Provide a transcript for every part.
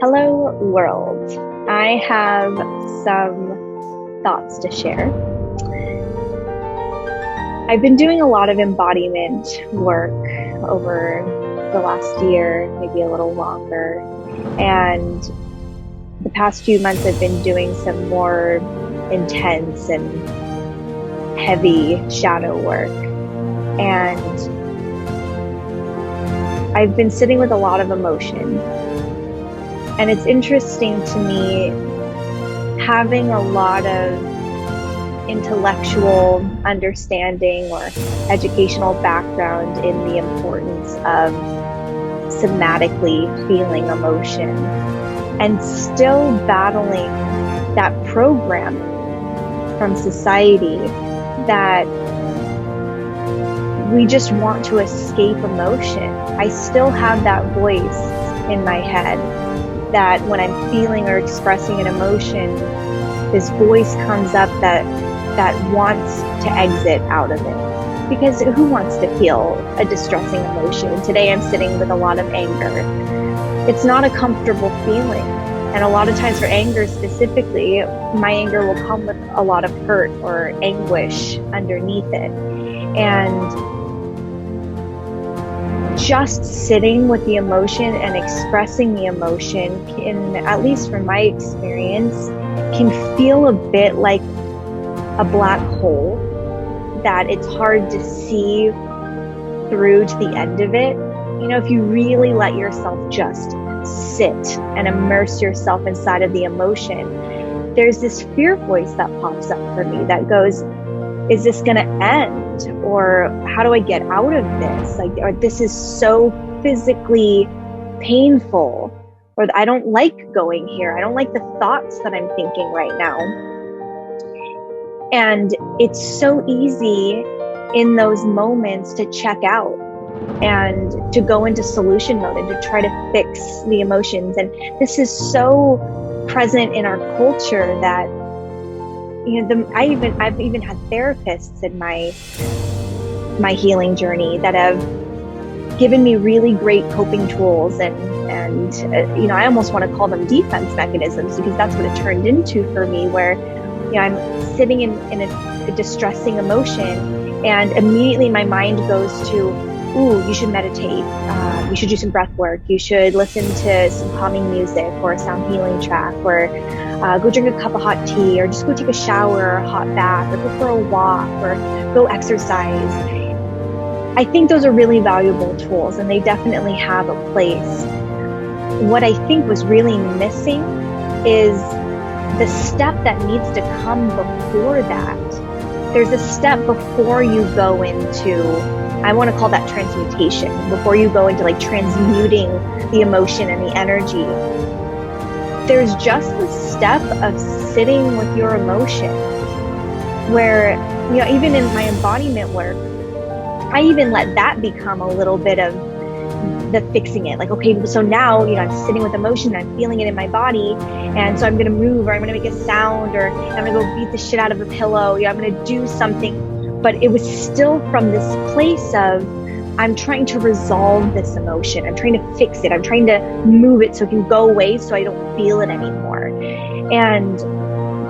Hello, world. I have some thoughts to share. I've been doing a lot of embodiment work over the last year, maybe a little longer. And the past few months, I've been doing some more intense and heavy shadow work. And I've been sitting with a lot of emotion. And it's interesting to me having a lot of intellectual understanding or educational background in the importance of somatically feeling emotion and still battling that programming from society that we just want to escape emotion. I still have that voice in my head that when I'm feeling or expressing an emotion, this voice comes up that wants to exit out of it. Because who wants to feel a distressing emotion? Today I'm sitting with a lot of anger. It's not a comfortable feeling. And a lot of times for anger specifically, my anger will come with a lot of hurt or anguish underneath it. And just sitting with the emotion and expressing the emotion can, at least from my experience, can feel a bit like a black hole that it's hard to see through to the end of it. You know, if you really let yourself just sit and immerse yourself inside of the emotion, there's this fear voice that pops up for me that goes, is this going to end? Or how do I get out of this? Or this is so physically painful, or I don't like going here. I don't like the thoughts that I'm thinking right now. And it's so easy in those moments to check out and to go into solution mode and to try to fix the emotions. And this is so present in our culture that, you know, I've even had therapists in my healing journey that have given me really great coping tools and you know, I almost want to call them defense mechanisms, because that's what it turned into for me, where, you know, I'm sitting in a distressing emotion and immediately my mind goes to, ooh, you should meditate, you should do some breath work, you should listen to some calming music or a sound healing track, or go drink a cup of hot tea, or just go take a shower or a hot bath, or go for a walk, or go exercise. I think those are really valuable tools and they definitely have a place. What I think was really missing is the step that needs to come before that. There's a step before you go into, I want to call that transmutation, before you go into like transmuting the emotion and the energy. There's just the step of sitting with your emotion where, you know, even in my embodiment work, I even let that become a little bit of the fixing it. Like, okay, so now, you know, I'm sitting with emotion, I'm feeling it in my body, and so I'm going to move, or I'm going to make a sound, or I'm going to go beat the shit out of a pillow, you know, I'm going to do something. But it was still from this place of, I'm trying to resolve this emotion, I'm trying to fix it, I'm trying to move it so it can go away so I don't feel it anymore. And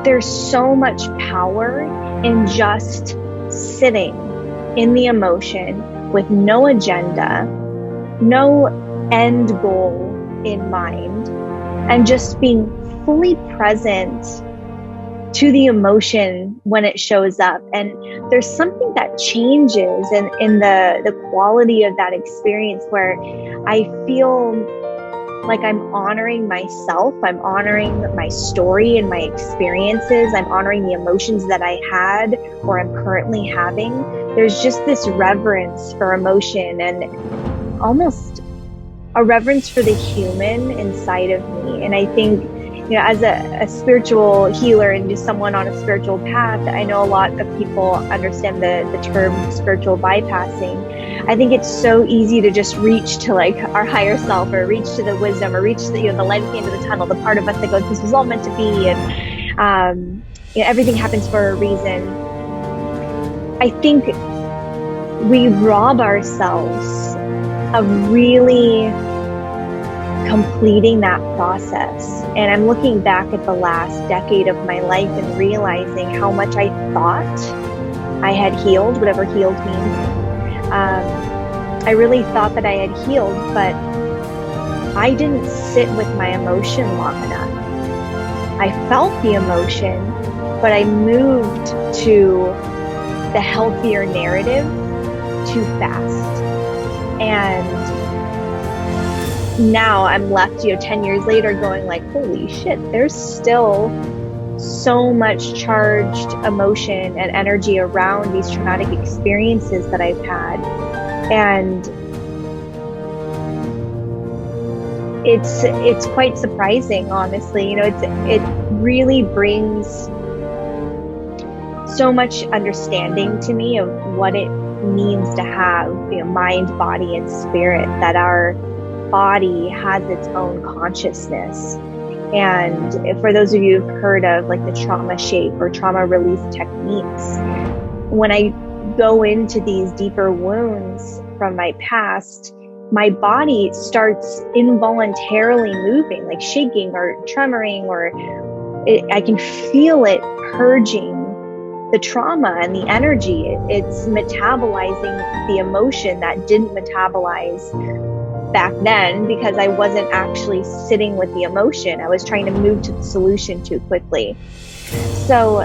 there's so much power in just sitting in the emotion with no agenda, no end goal in mind, and just being fully present to the emotion when it shows up. And there's something that changes in the quality of that experience, where I feel like I'm honoring myself, I'm honoring my story and my experiences, I'm honoring the emotions that I had or I'm currently having. There's just this reverence for emotion and almost a reverence for the human inside of me. And I think, you know, as a spiritual healer and just someone on a spiritual path, I know a lot of people understand the term spiritual bypassing. I think it's so easy to just reach to like our higher self, or reach to the wisdom, or reach to the, you know, the light at the end of the tunnel, the part of us that goes, this was all meant to be, and you know, everything happens for a reason. I think we rob ourselves of really completing that process. And I'm looking back at the last decade of my life and realizing how much I thought I had healed, whatever healed means. I really thought that I had healed, but I didn't sit with my emotion long enough. I felt the emotion, but I moved to the healthier narrative too fast. And now I'm left, 10 years later going like, holy shit, there's still so much charged emotion and energy around these traumatic experiences that I've had. And it's quite surprising, honestly. It really brings so much understanding to me of what it means to have, mind, body, and spirit, that our body has its own consciousness. And for those of you who've heard of like the trauma shape or trauma release techniques, when I go into these deeper wounds from my past, my body starts involuntarily moving, like shaking or tremoring, or I can feel it purging the trauma and the energy. It's metabolizing the emotion that didn't metabolize back then because I wasn't actually sitting with the emotion. I was trying to move to the solution too quickly. So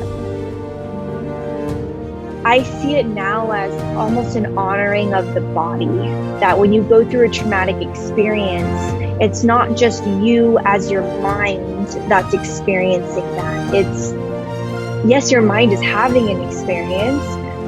I see it now as almost an honoring of the body, that when you go through a traumatic experience, it's not just you as your mind that's experiencing that. It's, yes, your mind is having an experience,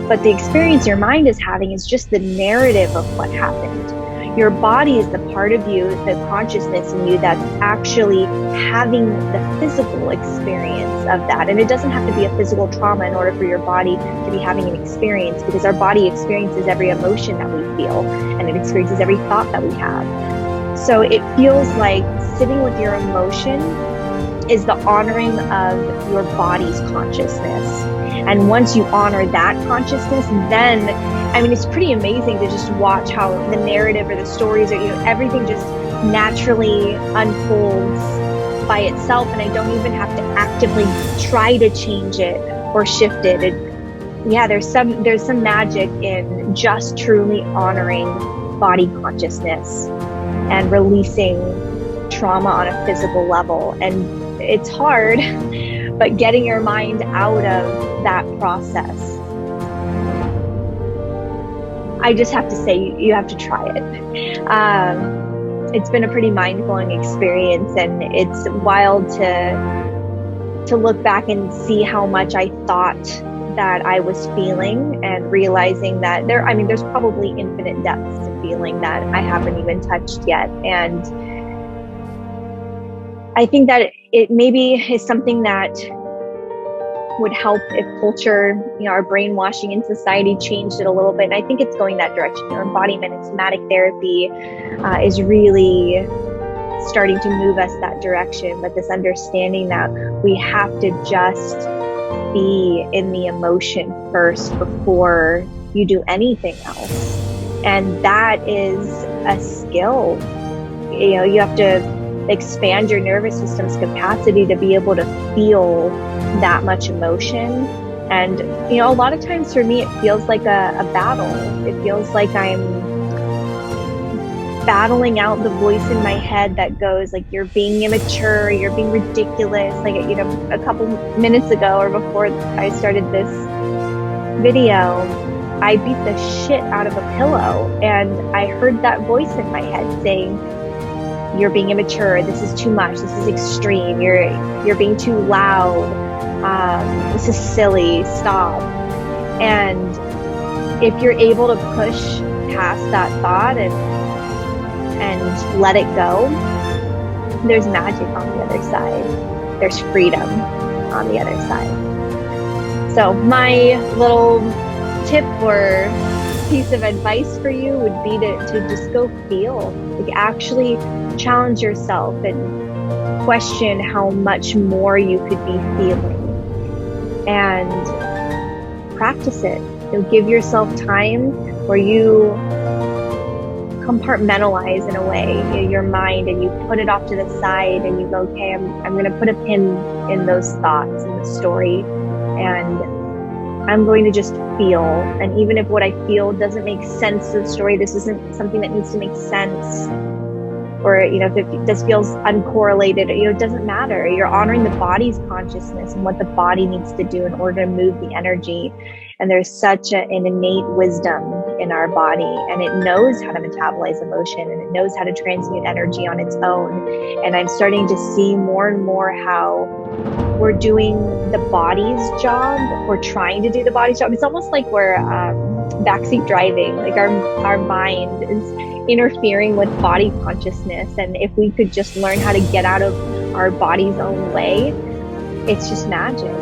but the experience your mind is having is just the narrative of what happened. Your body is the part of you, the consciousness in you, that's actually having the physical experience of that. And it doesn't have to be a physical trauma in order for your body to be having an experience, because our body experiences every emotion that we feel, and it experiences every thought that we have. So it feels like sitting with your emotion is the honoring of your body's consciousness. And once you honor that consciousness, then, it's pretty amazing to just watch how the narrative or the stories or, everything just naturally unfolds by itself. And I don't even have to actively try to change it or shift it. There's some magic in just truly honoring body consciousness and releasing trauma on a physical level. And it's hard, but getting your mind out of that process, I just have to say, you have to try it. It's been a pretty mind-blowing experience, and it's wild to look back and see how much I thought that I was feeling, and realizing that there's probably infinite depths to feeling that I haven't even touched yet. And I think that it maybe is something that would help if culture, our brainwashing in society changed it a little bit. And I think it's going that direction. Embodiment and somatic therapy is really starting to move us that direction. But this understanding that we have to just be in the emotion first before you do anything else. And that is a skill. You have to expand your nervous system's capacity to be able to feel that much emotion. And, a lot of times for me, it feels like a battle. It feels like I'm battling out the voice in my head that goes like, you're being immature, you're being ridiculous. Like, a couple minutes ago or before I started this video, I beat the shit out of a pillow, and I heard that voice in my head saying, you're being immature, this is too much, this is extreme, you're being too loud, this is silly, stop. And if you're able to push past that thought and let it go, there's magic on the other side. There's freedom on the other side. So my little tip or piece of advice for you would be to just go feel, like actually challenge yourself and question how much more you could be feeling, and practice it. Give yourself time where you compartmentalize in a way your mind, and you put it off to the side and you go, okay, I'm going to put a pin in those thoughts and the story, and I'm going to just feel. And even if what I feel doesn't make sense to the story, this isn't something that needs to make sense, or, if this feels uncorrelated, it doesn't matter. You're honoring the body's consciousness and what the body needs to do in order to move the energy. And there's such an innate wisdom in our body, and it knows how to metabolize emotion, and it knows how to transmute energy on its own. And I'm starting to see more and more how we're doing the body's job. We're trying to do the body's job. It's almost like we're backseat driving, like our mind is interfering with body consciousness. And if we could just learn how to get out of our body's own way, it's just magic.